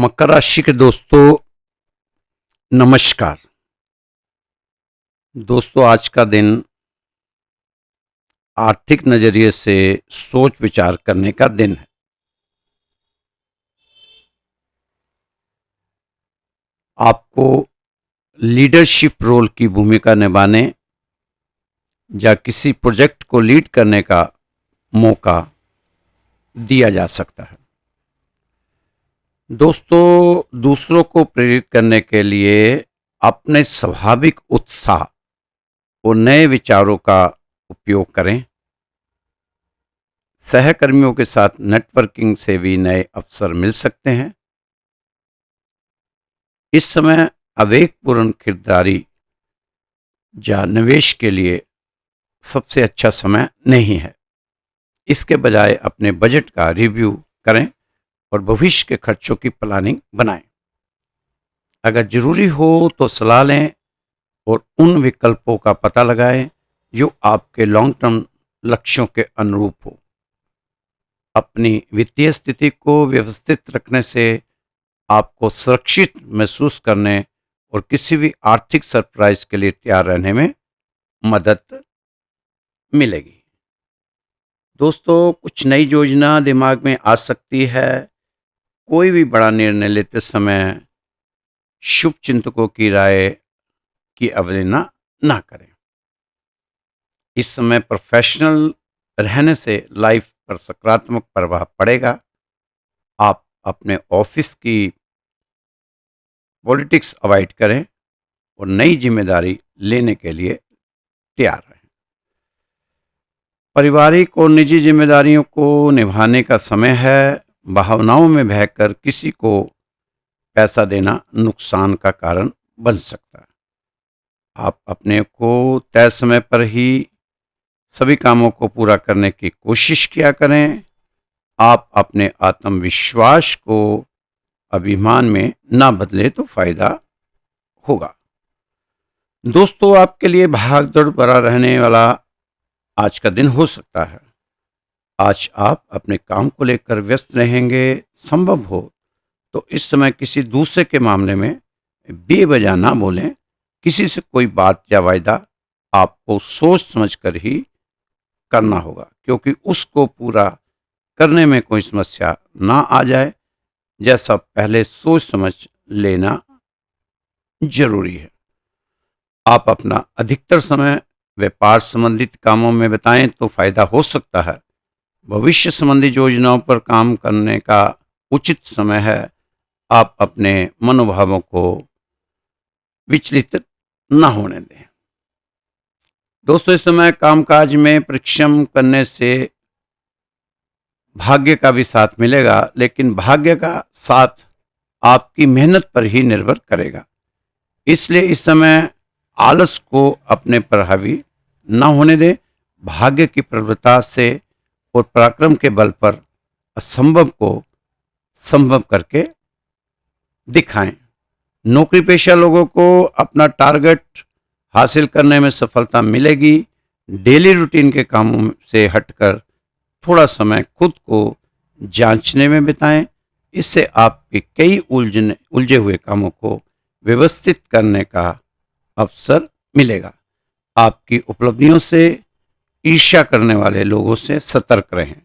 मकर राशि के दोस्तों, नमस्कार। दोस्तों, आज का दिन आर्थिक नजरिए से सोच विचार करने का दिन है। आपको लीडरशिप रोल की भूमिका निभाने या किसी प्रोजेक्ट को लीड करने का मौका दिया जा सकता है। दोस्तों, दूसरों को प्रेरित करने के लिए अपने स्वाभाविक उत्साह और नए विचारों का उपयोग करें। सहकर्मियों के साथ नेटवर्किंग से भी नए अवसर मिल सकते हैं। इस समय आवेगपूर्ण खरीदारी या निवेश के लिए सबसे अच्छा समय नहीं है। इसके बजाय अपने बजट का रिव्यू करें और भविष्य के खर्चों की प्लानिंग बनाएं। अगर जरूरी हो तो सलाह लें और उन विकल्पों का पता लगाएं जो आपके लॉन्ग टर्म लक्ष्यों के अनुरूप हो। अपनी वित्तीय स्थिति को व्यवस्थित रखने से आपको सुरक्षित महसूस करने और किसी भी आर्थिक सरप्राइज के लिए तैयार रहने में मदद मिलेगी। दोस्तों, कुछ नई योजना दिमाग में आ सकती है। कोई भी बड़ा निर्णय लेते समय शुभ चिंतकों की राय की अवहेलना ना करें। इस समय प्रोफेशनल रहने से लाइफ पर सकारात्मक प्रभाव पड़ेगा। आप अपने ऑफिस की पॉलिटिक्स अवॉइड करें और नई जिम्मेदारी लेने के लिए तैयार रहें। पारिवारिक और निजी जिम्मेदारियों को निभाने का समय है। भावनाओं में बहकर किसी को पैसा देना नुकसान का कारण बन सकता है। आप अपने को तय समय पर ही सभी कामों को पूरा करने की कोशिश किया करें। आप अपने आत्मविश्वास को अभिमान में ना बदले तो फायदा होगा। दोस्तों, आपके लिए भागदौड़ भरा रहने वाला आज का दिन हो सकता है। आज आप अपने काम को लेकर व्यस्त रहेंगे। संभव हो तो इस समय किसी दूसरे के मामले में बेवजह ना बोलें। किसी से कोई बात या वायदा आपको सोच समझकर ही करना होगा, क्योंकि उसको पूरा करने में कोई समस्या ना आ जाए, जैसा पहले सोच समझ लेना जरूरी है। आप अपना अधिकतर समय व्यापार संबंधित कामों में बिताएं तो फायदा हो सकता है। भविष्य संबंधी योजनाओं पर काम करने का उचित समय है। आप अपने मनोभावों को विचलित न होने दें। दोस्तों, इस समय कामकाज में परिश्रम करने से भाग्य का भी साथ मिलेगा, लेकिन भाग्य का साथ आपकी मेहनत पर ही निर्भर करेगा। इसलिए इस समय आलस को अपने पर हावी न होने दें। भाग्य की प्रवृत्ता से और पराक्रम के बल पर असंभव को संभव करके दिखाएं। नौकरी पेशा लोगों को अपना टारगेट हासिल करने में सफलता मिलेगी। डेली रूटीन के कामों से हटकर थोड़ा समय खुद को जांचने में बिताएं। इससे आपके कई उलझे हुए कामों को व्यवस्थित करने का अवसर मिलेगा। आपकी उपलब्धियों से ईर्ष्या करने वाले लोगों से सतर्क रहें।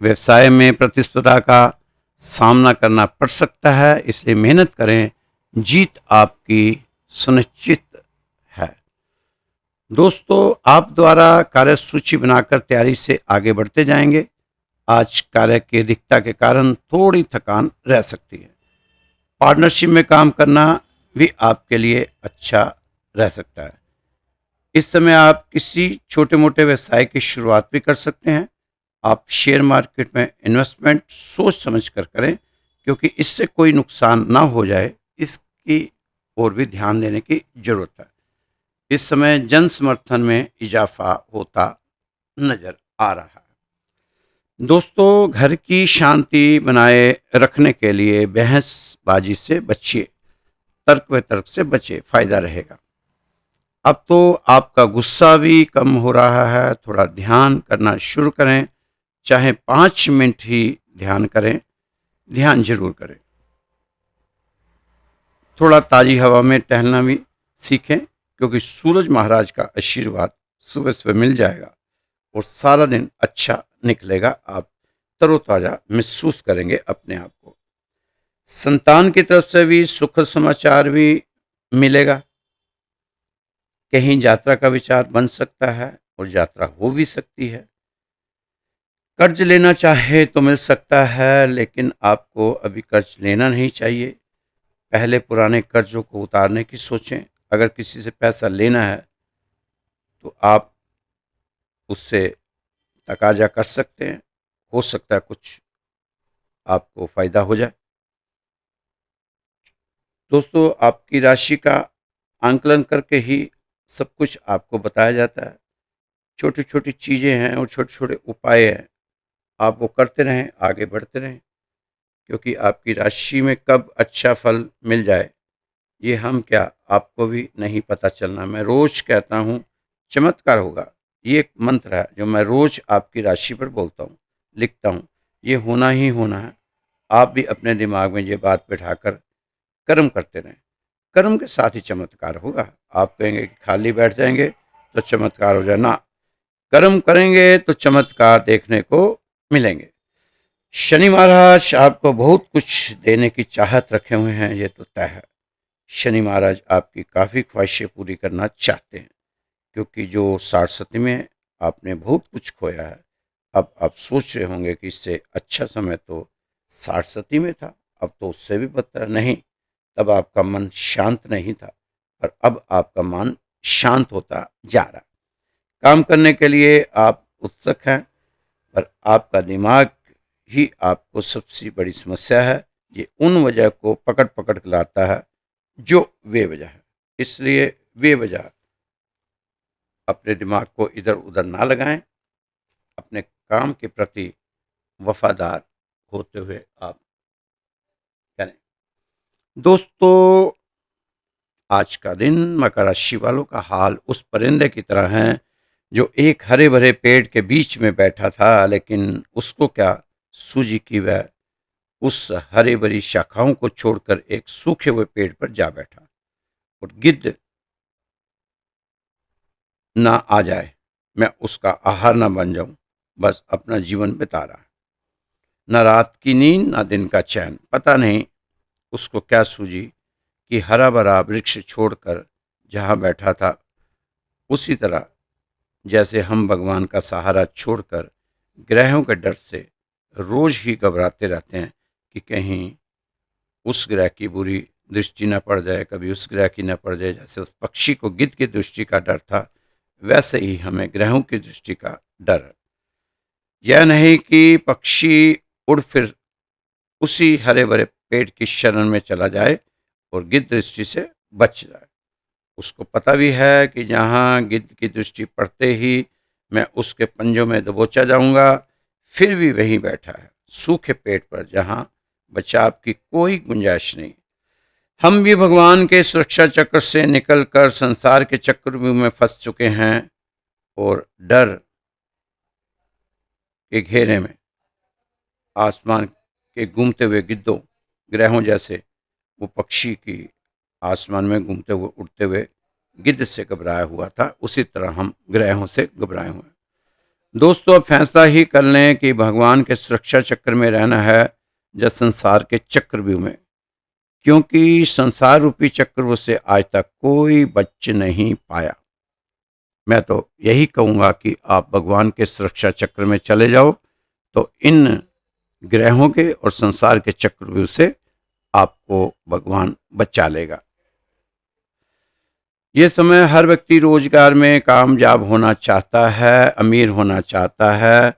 व्यवसाय में प्रतिस्पर्धा का सामना करना पड़ सकता है, इसलिए मेहनत करें। जीत आपकी सुनिश्चित है। दोस्तों, आप द्वारा कार्य सूची बनाकर तैयारी से आगे बढ़ते जाएंगे। आज कार्य की अधिकता के कारण थोड़ी थकान रह सकती है। पार्टनरशिप में काम करना भी आपके लिए अच्छा रह सकता है। इस समय आप किसी छोटे मोटे व्यवसाय की शुरुआत भी कर सकते हैं। आप शेयर मार्केट में इन्वेस्टमेंट सोच समझ कर करें, क्योंकि इससे कोई नुकसान ना हो जाए, इसकी ओर भी ध्यान देने की जरूरत है। इस समय जन समर्थन में इजाफा होता नजर आ रहा है। दोस्तों, घर की शांति बनाए रखने के लिए बहसबाजी से बचिए। तर्क वितर्क से बचे, फायदा रहेगा। अब तो आपका गुस्सा भी कम हो रहा है। थोड़ा ध्यान करना शुरू करें। चाहे 5 मिनट ही ध्यान करें, ध्यान जरूर करें। थोड़ा ताज़ी हवा में टहलना भी सीखें, क्योंकि सूरज महाराज का आशीर्वाद सुबह सुबह मिल जाएगा और सारा दिन अच्छा निकलेगा। आप तरोताज़ा महसूस करेंगे अपने आप को। संतान की तरफ से भी सुखद समाचार भी मिलेगा। कहीं यात्रा का विचार बन सकता है और यात्रा हो भी सकती है। कर्ज लेना चाहे तो मिल सकता है, लेकिन आपको अभी कर्ज लेना नहीं चाहिए। पहले पुराने कर्जों को उतारने की सोचें। अगर किसी से पैसा लेना है तो आप उससे तकाजा कर सकते हैं, हो सकता है कुछ आपको फायदा हो जाए। दोस्तों, आपकी राशि का आंकलन करके ही सब कुछ आपको बताया जाता है। छोटी छोटी चीज़ें हैं और छोटे छोटे उपाय हैं, आप वो करते रहें, आगे बढ़ते रहें, क्योंकि आपकी राशि में कब अच्छा फल मिल जाए ये हम क्या, आपको भी नहीं पता चलना। मैं रोज कहता हूँ चमत्कार होगा, ये एक मंत्र है जो मैं रोज आपकी राशि पर बोलता हूँ, लिखता हूँ। ये होना ही होना है। आप भी अपने दिमाग में ये बात बिठाकर कर्म करते रहें। कर्म के साथ ही चमत्कार होगा। आप कहेंगे कि खाली बैठ जाएंगे तो चमत्कार हो जाए ना, कर्म करेंगे तो चमत्कार देखने को मिलेंगे। शनि महाराज आपको बहुत कुछ देने की चाहत रखे हुए हैं, ये तो तय है। शनि महाराज आपकी काफ़ी ख्वाहिशें पूरी करना चाहते हैं, क्योंकि जो 60 में आपने बहुत कुछ खोया है। अब आप सोच रहे होंगे कि इससे अच्छा समय तो 60 में था, अब तो उससे भी बदतर। नहीं, तब आपका मन शांत नहीं था, पर अब आपका मन शांत होता जा रहा। काम करने के लिए आप उत्सुक हैं, पर आपका दिमाग ही आपको सबसे बड़ी समस्या है। ये उन वजह को पकड़ पकड़ के लाता है जो बेवजह है। इसलिए बेवजह अपने दिमाग को इधर उधर ना लगाएं, अपने काम के प्रति वफादार होते हुए आप करें। दोस्तों, आज का दिन मकर राशि वालों का हाल उस परिंदे की तरह है जो एक हरे भरे पेड़ के बीच में बैठा था, लेकिन उसको क्या सूझी कि वह उस हरे भरी शाखाओं को छोड़कर एक सूखे हुए पेड़ पर जा बैठा और गिद्ध ना आ जाए, मैं उसका आहार ना बन जाऊं, बस अपना जीवन बिता रहा। न रात की नींद न दिन का चैन। पता नहीं उसको क्या सूझी कि हरा भरा वृक्ष छोड़कर जहाँ बैठा था, उसी तरह जैसे हम भगवान का सहारा छोड़कर ग्रहों के डर से रोज ही घबराते रहते हैं कि कहीं उस ग्रह की बुरी दृष्टि न पड़ जाए, कभी उस ग्रह की न पड़ जाए। जैसे उस पक्षी को गिद्ध की दृष्टि का डर था, वैसे ही हमें ग्रहों की दृष्टि का डर है। यह नहीं कि पक्षी उड़ फिर उसी हरे भरे पेड़ की शरण में चला जाए और गिद्ध दृष्टि से बच जाए। उसको पता भी है कि जहाँ गिद्ध की दृष्टि पड़ते ही मैं उसके पंजों में दबोचा जाऊंगा, फिर भी वहीं बैठा है सूखे पेड़ पर, जहाँ बचाव की कोई गुंजाइश नहीं। हम भी भगवान के सुरक्षा चक्र से निकलकर संसार के चक्रव्यूह में फंस चुके हैं और डर के घेरे में आसमान के घूमते हुए गिद्धों, ग्रहों जैसे वो पक्षी की आसमान में घूमते हुए उड़ते हुए गिद्ध से घबराया हुआ था, उसी तरह हम ग्रहों से घबराए हुए हैं। दोस्तों, अब फैसला ही कर लें कि भगवान के सुरक्षा चक्र में रहना है या संसार के चक्रव्यूह में, क्योंकि संसार रूपी चक्रव्यूह से आज तक कोई बच नहीं पाया। मैं तो यही कहूँगा कि आप भगवान के सुरक्षा चक्र में चले जाओ, तो इन ग्रहों के और संसार के चक्रव्यूह से आपको भगवान बचा लेगा। ये समय हर व्यक्ति रोजगार में कामयाब होना चाहता है, अमीर होना चाहता है,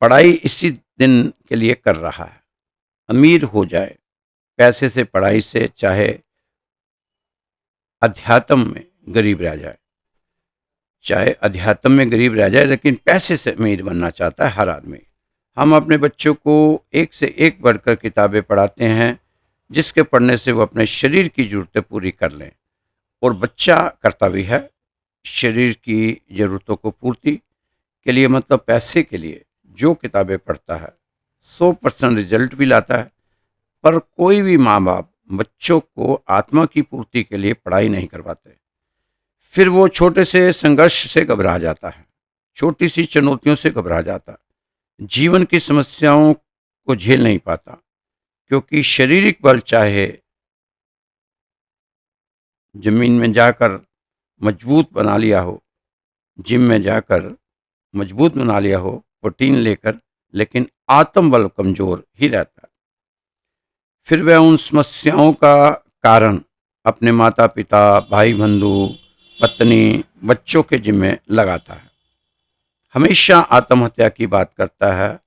पढ़ाई इसी दिन के लिए कर रहा है। अमीर हो जाए, पैसे से, पढ़ाई से, चाहे अध्यात्म में गरीब रह जाए, चाहे अध्यात्म में गरीब रह जाए, लेकिन पैसे से अमीर बनना चाहता है हर आदमी। हम अपने बच्चों को एक से एक बढ़कर किताबें पढ़ाते हैं, जिसके पढ़ने से वो अपने शरीर की ज़रूरतें पूरी कर लें, और बच्चा करता भी है शरीर की ज़रूरतों को पूर्ति के लिए, मतलब पैसे के लिए जो किताबें पढ़ता है 100% रिजल्ट भी लाता है। पर कोई भी माँ बाप बच्चों को आत्मा की पूर्ति के लिए पढ़ाई नहीं करवाते। फिर वो छोटे से संघर्ष से घबरा जाता है, छोटी सी चुनौतियों से घबरा जाता है, जीवन की समस्याओं को झेल नहीं पाता, क्योंकि शारीरिक बल चाहे जमीन में जाकर मजबूत बना लिया हो, जिम में जाकर मजबूत बना लिया हो प्रोटीन लेकर, लेकिन आत्मबल कमजोर ही रहता है। फिर वह उन समस्याओं का कारण अपने माता पिता, भाई बंधु, पत्नी, बच्चों के जिम्मे लगाता है, हमेशा आत्महत्या की बात करता है।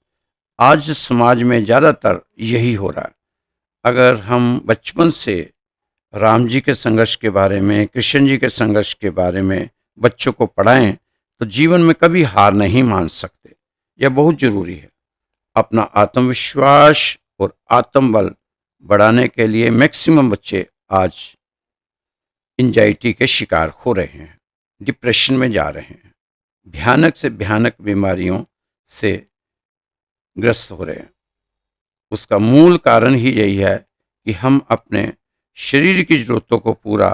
आज समाज में ज़्यादातर यही हो रहा है। अगर हम बचपन से राम जी के संघर्ष के बारे में, कृष्ण जी के संघर्ष के बारे में बच्चों को पढ़ाएं तो जीवन में कभी हार नहीं मान सकते। यह बहुत जरूरी है। अपना आत्मविश्वास और आत्मबल बढ़ाने के लिए मैक्सिमम बच्चे आज एंजाइटी के शिकार हो रहे हैं, डिप्रेशन में जा रहे हैं, भयानक से भयानक बीमारियों से ग्रस्त हो रहे हैं। उसका मूल कारण ही यही है कि हम अपने शरीर की जरूरतों को पूरा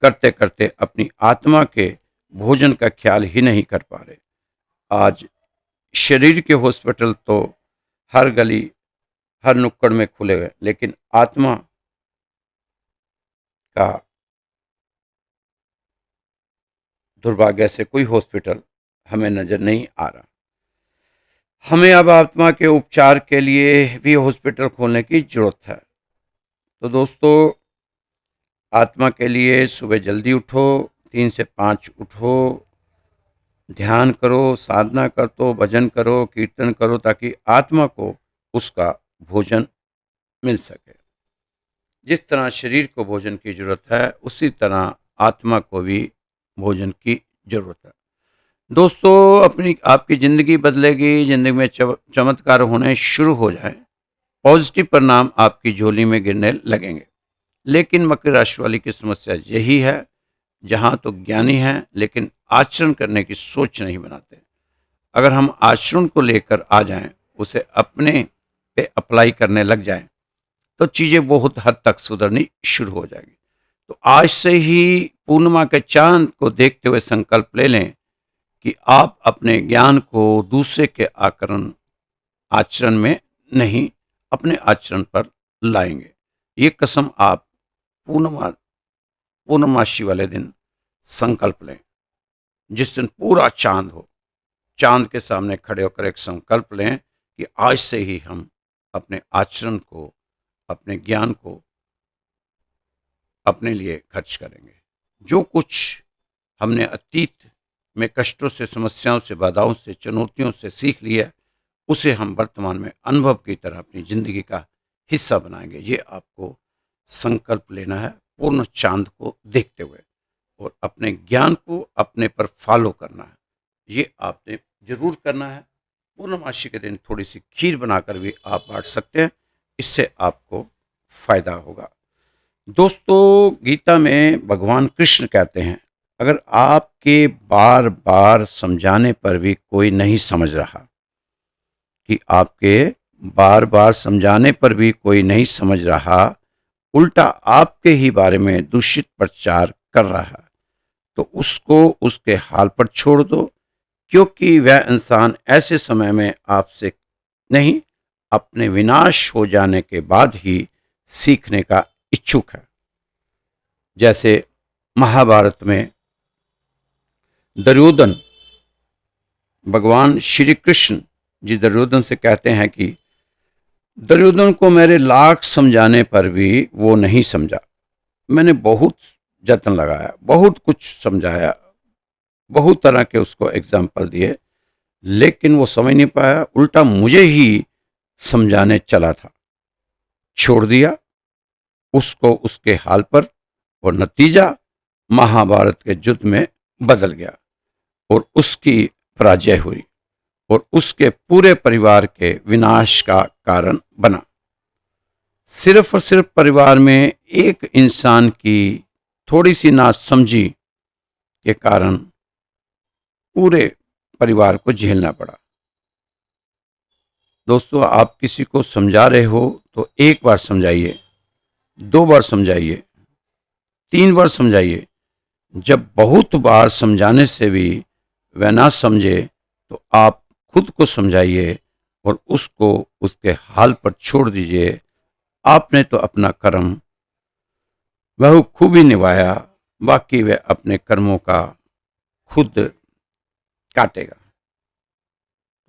करते करते अपनी आत्मा के भोजन का ख्याल ही नहीं कर पा रहे। आज शरीर के हॉस्पिटल तो हर गली, हर नुक्कड़ में खुले हुए, लेकिन आत्मा का दुर्भाग्य से कोई हॉस्पिटल हमें नजर नहीं आ रहा। हमें अब आत्मा के उपचार के लिए भी हॉस्पिटल खोलने की जरूरत है। तो दोस्तों, आत्मा के लिए सुबह जल्दी उठो, 3 से 5 उठो, ध्यान करो, साधना करो, भजन करो, कीर्तन करो, ताकि आत्मा को उसका भोजन मिल सके। जिस तरह शरीर को भोजन की जरूरत है, उसी तरह आत्मा को भी भोजन की जरूरत है। दोस्तों, अपनी आपकी ज़िंदगी बदलेगी, ज़िंदगी में चमत्कार होने शुरू हो जाए, पॉजिटिव परिणाम आपकी झोली में गिरने लगेंगे। लेकिन मकर राशि वाली की समस्या यही है, जहाँ तो ज्ञानी हैं लेकिन आचरण करने की सोच नहीं बनाते। अगर हम आचरण को लेकर आ जाएं, उसे अपने पे अप्लाई करने लग जाएं, तो चीज़ें बहुत हद तक सुधरनी शुरू हो जाएगी। तो आज से ही पूर्णिमा के चांद को देखते हुए संकल्प ले लें कि आप अपने ज्ञान को दूसरे के आचरण में नहीं, अपने आचरण पर लाएंगे। ये कसम आप पूर्णमासी वाले दिन संकल्प लें, जिस दिन पूरा चांद हो। चांद के सामने खड़े होकर एक संकल्प लें कि आज से ही हम अपने आचरण को, अपने ज्ञान को अपने लिए खर्च करेंगे। जो कुछ हमने अतीत में कष्टों से, समस्याओं से, बाधाओं से, चुनौतियों से सीख लिया, उसे हम वर्तमान में अनुभव की तरह अपनी जिंदगी का हिस्सा बनाएंगे। ये आपको संकल्प लेना है पूर्ण चांद को देखते हुए, और अपने ज्ञान को अपने पर फॉलो करना है। ये आपने जरूर करना है। पूर्णमासी के दिन थोड़ी सी खीर बनाकर भी आप बांट सकते हैं, इससे आपको फायदा होगा। दोस्तों, गीता में भगवान कृष्ण कहते हैं, अगर आपके बार बार समझाने पर भी कोई नहीं समझ रहा, कि आपके बार बार समझाने पर भी कोई नहीं समझ रहा, उल्टा आपके ही बारे में दूषित प्रचार कर रहा है, तो उसको उसके हाल पर छोड़ दो, क्योंकि वह इंसान ऐसे समय में आपसे नहीं, अपने विनाश हो जाने के बाद ही सीखने का इच्छुक है। जैसे महाभारत में दुर्योधन, भगवान श्री कृष्ण जी दुर्योधन से कहते हैं कि दुर्योधन को मेरे लाख समझाने पर भी वो नहीं समझा। मैंने बहुत जतन लगाया, बहुत कुछ समझाया, बहुत तरह के उसको एग्जाम्पल दिए, लेकिन वो समझ नहीं पाया, उल्टा मुझे ही समझाने चला था। छोड़ दिया उसको उसके हाल पर, और नतीजा महाभारत के युद्ध में बदल गया और उसकी पराजय हुई और उसके पूरे परिवार के विनाश का कारण बना। सिर्फ और सिर्फ परिवार में एक इंसान की थोड़ी सी नासमझी के कारण पूरे परिवार को झेलना पड़ा। दोस्तों, आप किसी को समझा रहे हो तो एक बार समझाइए, 2 बार समझाइए, 3 बार समझाइए। जब बहुत बार समझाने से भी वह ना समझे तो आप खुद को समझाइए और उसको उसके हाल पर छोड़ दीजिए। आपने तो अपना कर्म बखूबी निभाया, बाकी वह अपने कर्मों का खुद काटेगा।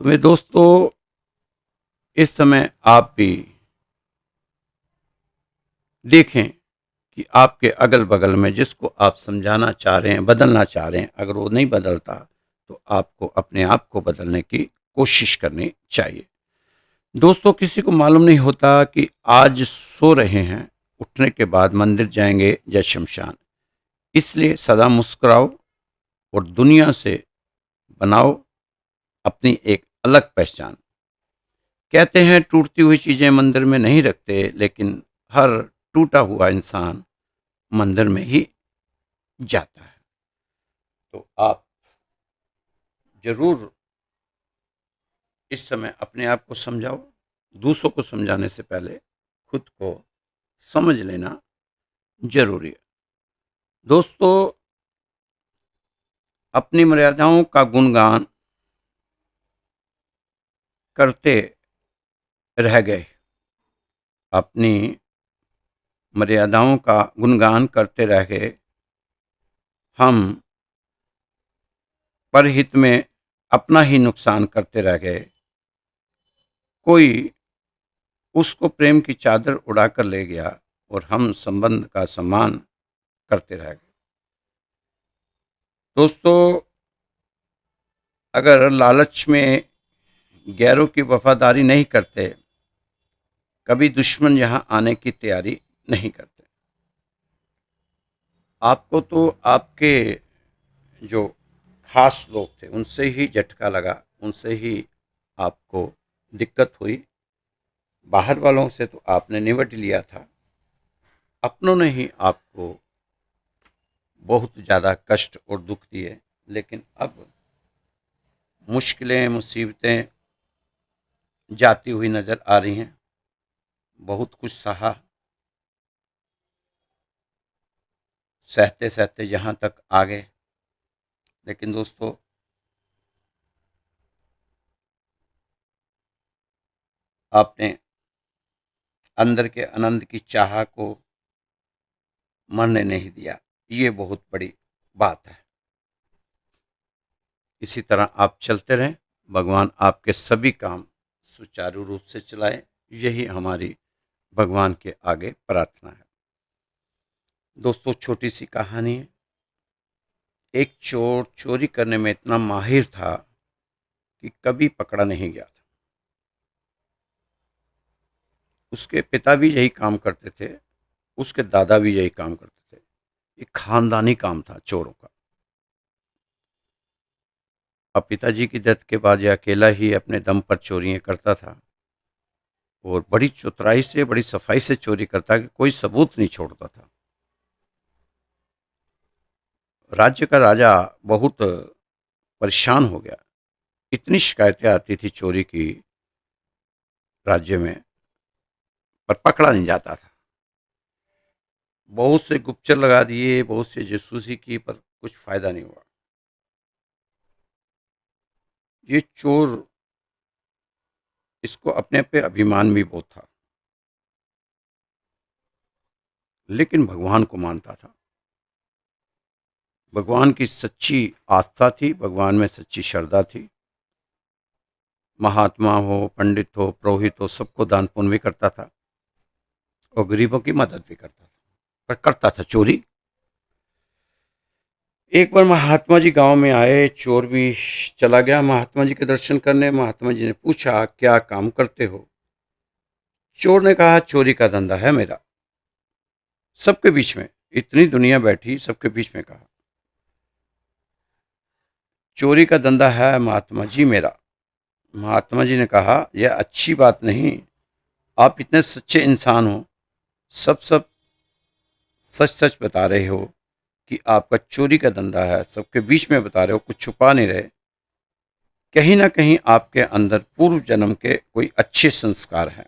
तो मेरे दोस्तों, इस समय आप भी देखें कि आपके अगल बगल में जिसको आप समझाना चाह रहे हैं, बदलना चाह रहे हैं, अगर वो नहीं बदलता तो आपको अपने आप को बदलने की कोशिश करनी चाहिए। दोस्तों, किसी को मालूम नहीं होता कि आज सो रहे हैं, उठने के बाद मंदिर जाएंगे या शमशान। इसलिए सदा मुस्कुराओ और दुनिया से बनाओ अपनी एक अलग पहचान। कहते हैं टूटती हुई चीजें मंदिर में नहीं रखते, लेकिन हर टूटा हुआ इंसान मंदिर में ही जाता है। तो आप जरूर इस समय अपने आप को समझाओ। दूसरों को समझाने से पहले खुद को समझ लेना जरूरी है। दोस्तों, अपनी मर्यादाओं का गुणगान करते रह गए, अपनी मर्यादाओं का गुणगान करते रह गए हम, परहित में अपना ही नुकसान करते रह गए। कोई उसको प्रेम की चादर उड़ाकर ले गया और हम संबंध का सम्मान करते रह गए। दोस्तों, अगर लालच में गैरों की वफादारी नहीं करते, कभी दुश्मन यहां आने की तैयारी नहीं करते। आपको तो आपके जो खास लोग थे उनसे ही झटका लगा, उनसे ही आपको दिक्कत हुई। बाहर वालों से तो आपने निपट लिया था, अपनों ने ही आपको बहुत ज़्यादा कष्ट और दुख दिए। लेकिन अब मुश्किलें, मुसीबतें जाती हुई नज़र आ रही हैं। बहुत कुछ सहा, सहते सहते यहाँ तक आ गए। लेकिन दोस्तों, आपने अंदर के आनंद की चाह को मरने नहीं दिया, ये बहुत बड़ी बात है। इसी तरह आप चलते रहें, भगवान आपके सभी काम सुचारू रूप से चलाए, यही हमारी भगवान के आगे प्रार्थना है। दोस्तों, छोटी सी कहानी है। एक चोर चोरी करने में इतना माहिर था कि कभी पकड़ा नहीं गया था। उसके पिता भी यही काम करते थे, उसके दादा भी यही काम करते थे। एक खानदानी काम था चोरों का। अब पिताजी की डेथ के बाद यह अकेला ही अपने दम पर चोरियां करता था और बड़ी चतुराई से, बड़ी सफाई से चोरी करता कि कोई सबूत नहीं छोड़ता था। राज्य का राजा बहुत परेशान हो गया। इतनी शिकायतें आती थी चोरी की राज्य में, पर पकड़ा नहीं जाता था। बहुत से गुप्तचर लगा दिए, बहुत से जासूसी की, पर कुछ फायदा नहीं हुआ। ये चोर, इसको अपने पे अभिमान भी बहुत था, लेकिन भगवान को मानता था। भगवान की सच्ची आस्था थी, भगवान में सच्ची श्रद्धा थी। महात्मा हो, पंडित हो, पुरोहित हो, सबको दान पुण्य भी करता था और गरीबों की मदद भी करता था, पर करता था चोरी। एक बार महात्मा जी गांव में आए, चोर भी चला गया महात्मा जी के दर्शन करने। महात्मा जी ने पूछा, क्या काम करते हो? चोर ने कहा, चोरी का धंधा है मेरा। सबके बीच में, इतनी दुनिया बैठी, सबके बीच में कहा, चोरी का धंधा है महात्मा जी मेरा। महात्मा जी ने कहा, यह अच्छी बात नहीं, आप इतने सच्चे इंसान हो, सब सब सच सच बता रहे हो कि आपका चोरी का धंधा है, सबके बीच में बता रहे हो, कुछ छुपा नहीं रहे। कहीं ना कहीं आपके अंदर पूर्व जन्म के कोई अच्छे संस्कार हैं।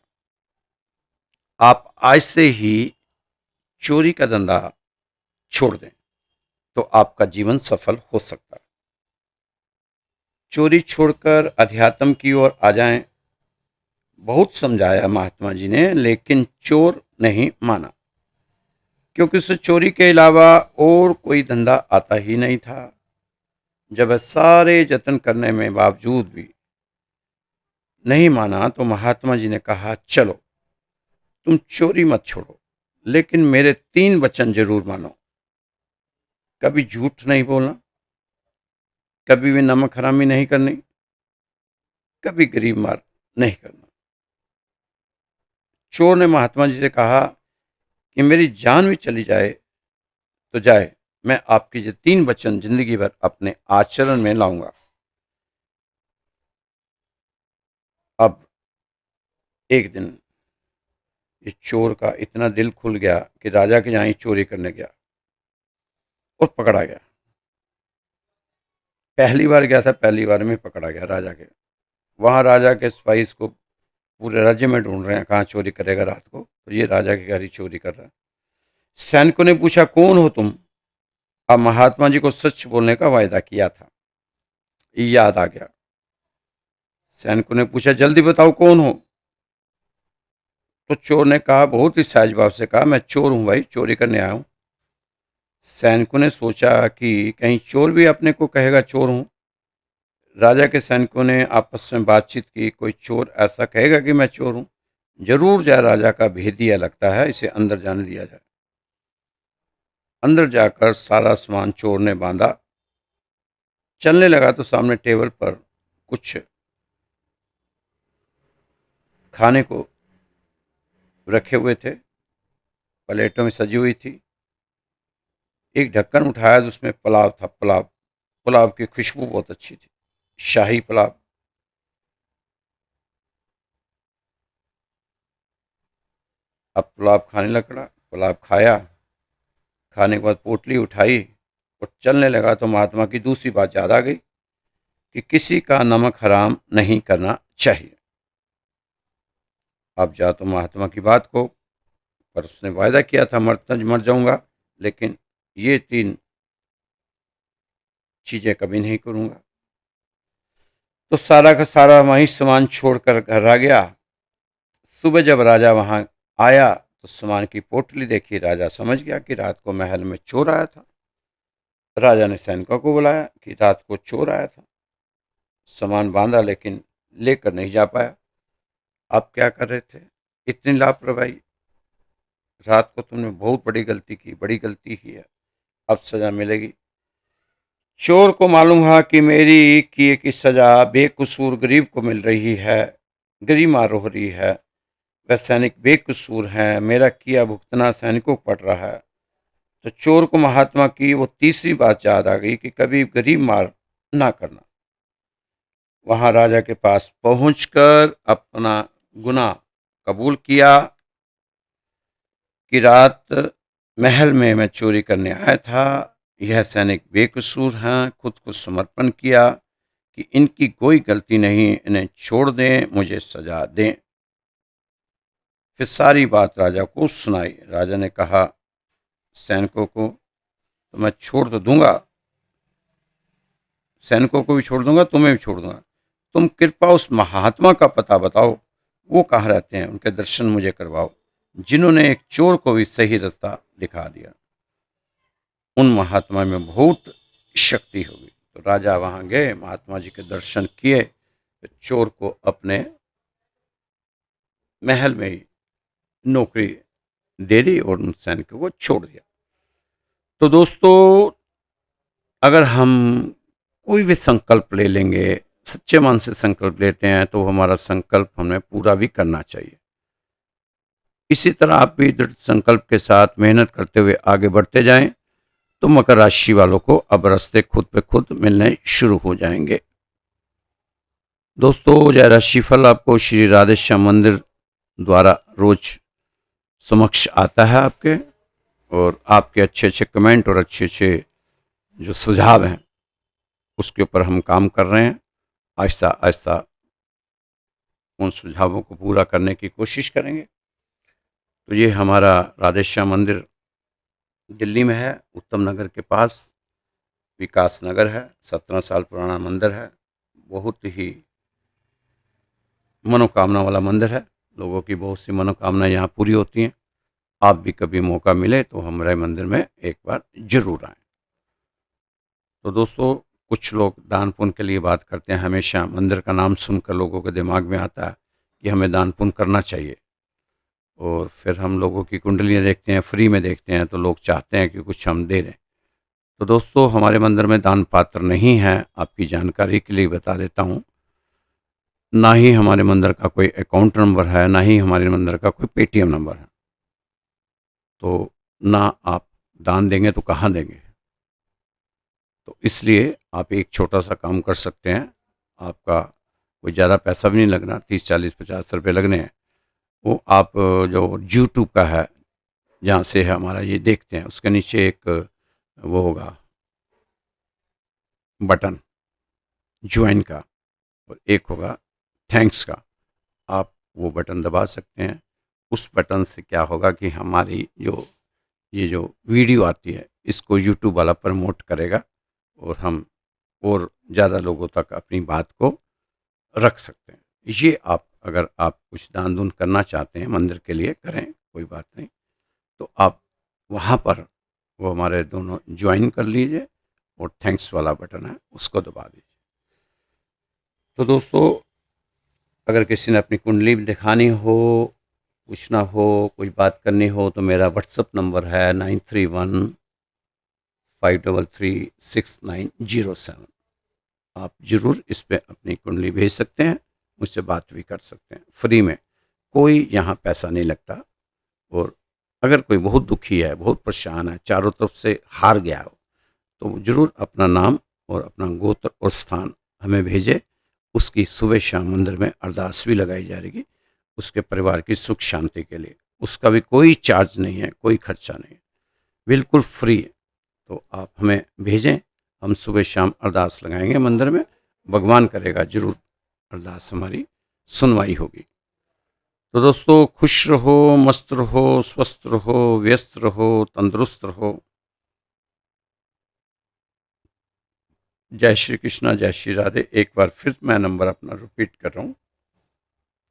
आप आज से ही चोरी का धंधा छोड़ दें तो आपका जीवन सफल हो सकता है। चोरी छोड़कर अध्यात्म की ओर आ जाएं। बहुत समझाया महात्मा जी ने, लेकिन चोर नहीं माना, क्योंकि उसे चोरी के अलावा और कोई धंधा आता ही नहीं था। जब वह सारे जतन करने में बावजूद भी नहीं माना तो महात्मा जी ने कहा, चलो तुम चोरी मत छोड़ो, लेकिन मेरे 3 वचन जरूर मानो। कभी झूठ नहीं बोलना, कभी भी नमक हरामी नहीं करनी, कभी गरीब मार नहीं करना। चोर ने महात्मा जी से कहा कि मेरी जान भी चली जाए तो जाए, मैं आपके ये 3 वचन जिंदगी भर अपने आचरण में लाऊंगा। अब एक दिन इस चोर का इतना दिल खुल गया कि राजा के यहाँ ही चोरी करने गया और पकड़ा गया। पहली बार गया था, पहली बार में पकड़ा गया राजा के। वहां राजा के सिपाही इसको पूरे राज्य में ढूंढ रहे हैं, कहाँ चोरी करेगा रात को, तो ये राजा के घर ही चोरी कर रहा है। सैनिकों ने पूछा, कौन हो तुम? अब महात्मा जी को सच बोलने का वायदा किया था, याद आ गया। सैनिकों ने पूछा, जल्दी बताओ कौन हो? तो चोर ने कहा, बहुत ही सहज भाव से कहा, मैं चोर हूं भाई, चोरी करने आया हूं। सैनिकों ने सोचा कि कहीं चोर भी अपने को कहेगा चोर हूं। राजा के सैनिकों ने आपस में बातचीत की, कोई चोर ऐसा कहेगा कि मैं चोर हूं, जरूर जाए, राजा का भेदिया लगता है, इसे अंदर जाने दिया जाए। अंदर जाकर सारा सामान चोर ने बांधा, चलने लगा तो सामने टेबल पर कुछ खाने को रखे हुए थे, प्लेटों में सजी हुई थी। एक ढक्कन उठाया तो उसमें पुलाव था। पुलाव पुलाव की खुशबू बहुत अच्छी थी, शाही पुलाव। अब पुलाव खाने लगा, पुलाव खाया, खाने के बाद पोटली उठाई और चलने लगा तो महात्मा की दूसरी बात याद आ गई कि किसी का नमक हराम नहीं करना चाहिए। अब जा तो महात्मा की बात को, पर उसने वायदा किया था मर जाऊंगा, लेकिन ये 3 चीजें कभी नहीं करूंगा। तो सारा का सारा वहीं सामान छोड़कर घर आ गया। सुबह जब राजा वहां आया तो सामान की पोटली देखी। राजा समझ गया कि रात को महल में चोर आया था। राजा ने सैनिकों को बुलाया कि रात को चोर आया था, सामान बांधा लेकिन लेकर नहीं जा पाया। आप क्या कर रहे थे? इतनी लापरवाही, रात को तुमने बहुत बड़ी गलती की, बड़ी गलती की है, अब सजा मिलेगी। चोर को मालूम है कि मेरी किए की सजा बेकसूर गरीब को मिल रही है, गरीब मार हो रही है, वह सैनिक बेकसूर हैं, मेरा किया भुगतना सैनिकों को पड़ रहा है। तो चोर को महात्मा की वो तीसरी बात याद आ गई कि कभी गरीब मार ना करना। वहां राजा के पास पहुंचकर अपना गुनाह कबूल किया कि रात महल में मैं चोरी करने आया था, यह सैनिक बेकसूर हैं, खुद को समर्पण किया कि इनकी कोई गलती नहीं, इन्हें छोड़ दें, मुझे सजा दें। फिर सारी बात राजा को सुनाई। राजा ने कहा सैनिकों को, तो मैं छोड़ तो दूंगा, सैनिकों को भी छोड़ दूंगा, तुम्हें भी छोड़ दूंगा। तुम कृपा उस महात्मा का पता बताओ, वो कहाँ रहते हैं, उनके दर्शन मुझे करवाओ, जिन्होंने एक चोर को भी सही रास्ता दिखा दिया। उन महात्मा में बहुत शक्ति होगी। तो राजा वहां गए, महात्मा जी के दर्शन किए, तो चोर को अपने महल में ही नौकरी दे दी और उन सैनिकों को छोड़ दिया। तो दोस्तों, अगर हम कोई भी संकल्प ले लेंगे, सच्चे मन से संकल्प लेते हैं, तो हमारा संकल्प हमें पूरा भी करना चाहिए। इसी तरह आप भी दृढ़ संकल्प के साथ मेहनत करते हुए आगे बढ़ते जाएं, तो मकर राशि वालों को अब रास्ते खुद पे खुद मिलने शुरू हो जाएंगे। दोस्तों, जय राशिफल आपको श्री राधे श्याम मंदिर द्वारा रोज समक्ष आता है आपके, और आपके अच्छे अच्छे कमेंट और अच्छे अच्छे जो सुझाव हैं उसके ऊपर हम काम कर रहे हैं। आहिस्ता आहिस्ता उन सुझावों को पूरा करने की कोशिश करेंगे। तो ये हमारा राधे श्याम मंदिर दिल्ली में है, उत्तम नगर के पास विकास नगर है। 17 साल पुराना मंदिर है। बहुत ही मनोकामना वाला मंदिर है। लोगों की बहुत सी मनोकामना यहाँ पूरी होती हैं। आप भी कभी मौका मिले तो हमारे मंदिर में एक बार जरूर आएं। तो दोस्तों, कुछ लोग दान पुण्य के लिए बात करते हैं। हमेशा मंदिर का नाम सुनकर लोगों के दिमाग में आता है कि हमें दान पुण्य करना चाहिए, और फिर हम लोगों की कुंडलियाँ देखते हैं, फ्री में देखते हैं, तो लोग चाहते हैं कि कुछ हम दे दें। तो दोस्तों, हमारे मंदिर में दान पात्र नहीं है। आपकी जानकारी के लिए बता देता हूँ, ना ही हमारे मंदिर का कोई अकाउंट नंबर है, ना ही हमारे मंदिर का कोई पेटीएम नंबर है। तो ना आप दान देंगे तो कहाँ देंगे। तो इसलिए आप एक छोटा सा काम कर सकते हैं। आपका कोई ज़्यादा पैसा भी नहीं लगना, 30 40 50 रुपये लगने हैं। वो आप जो यूट्यूब का है, जहाँ से है हमारा ये देखते हैं, उसके नीचे एक वो होगा बटन ज्वाइन का, और एक होगा थैंक्स का। आप वो बटन दबा सकते हैं। उस बटन से क्या होगा कि हमारी ये जो वीडियो आती है, इसको यूट्यूब वाला प्रमोट करेगा, और हम और ज़्यादा लोगों तक अपनी बात को रख सकते हैं। ये अगर आप कुछ दान दून करना चाहते हैं मंदिर के लिए, करें, कोई बात नहीं। तो आप वहाँ पर वो हमारे दोनों ज्वाइन कर लीजिए, और थैंक्स वाला बटन है उसको दबा दीजिए। तो दोस्तों, अगर किसी ने अपनी कुंडली दिखानी हो, पूछना हो, कोई बात करनी हो, तो मेरा व्हाट्सअप नंबर है 9315336907। आप ज़रूर इस पर अपनी कुंडली भेज सकते हैं, मुझसे बात भी कर सकते हैं फ्री में। कोई यहाँ पैसा नहीं लगता। और अगर कोई बहुत दुखी है, बहुत परेशान है, चारों तरफ से हार गया हो, तो ज़रूर अपना नाम और अपना गोत्र और स्थान हमें भेजे। उसकी सुबह शाम मंदिर में अरदास भी लगाई जाएगी, उसके परिवार की सुख शांति के लिए। उसका भी कोई चार्ज नहीं है, कोई खर्चा नहीं है, बिल्कुल फ्री है। तो आप हमें भेजें, हम सुबह शाम अरदास लगाएंगे मंदिर में। भगवान करेगा ज़रूर अरदास हमारी सुनवाई होगी। तो दोस्तों, खुश रहो, मस्त रहो, स्वस्थ रहो, व्यस्त रहो, तंदुरुस्त रहो। जय श्री कृष्णा, जय श्री राधे। एक बार फिर मैं नंबर अपना रिपीट कर रहा हूँ,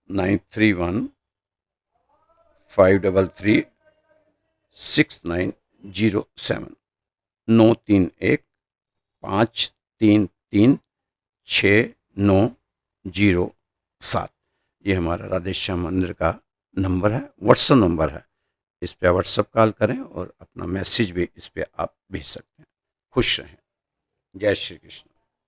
9315336907, 9315336907। ये हमारा राधे श्याम मंदिर का नंबर है, व्हाट्सएप नंबर है। इस पर व्हाट्सएप कॉल करें, और अपना मैसेज भी इस पर आप भेज सकते हैं। खुश रहें। जय श्री कृष्ण।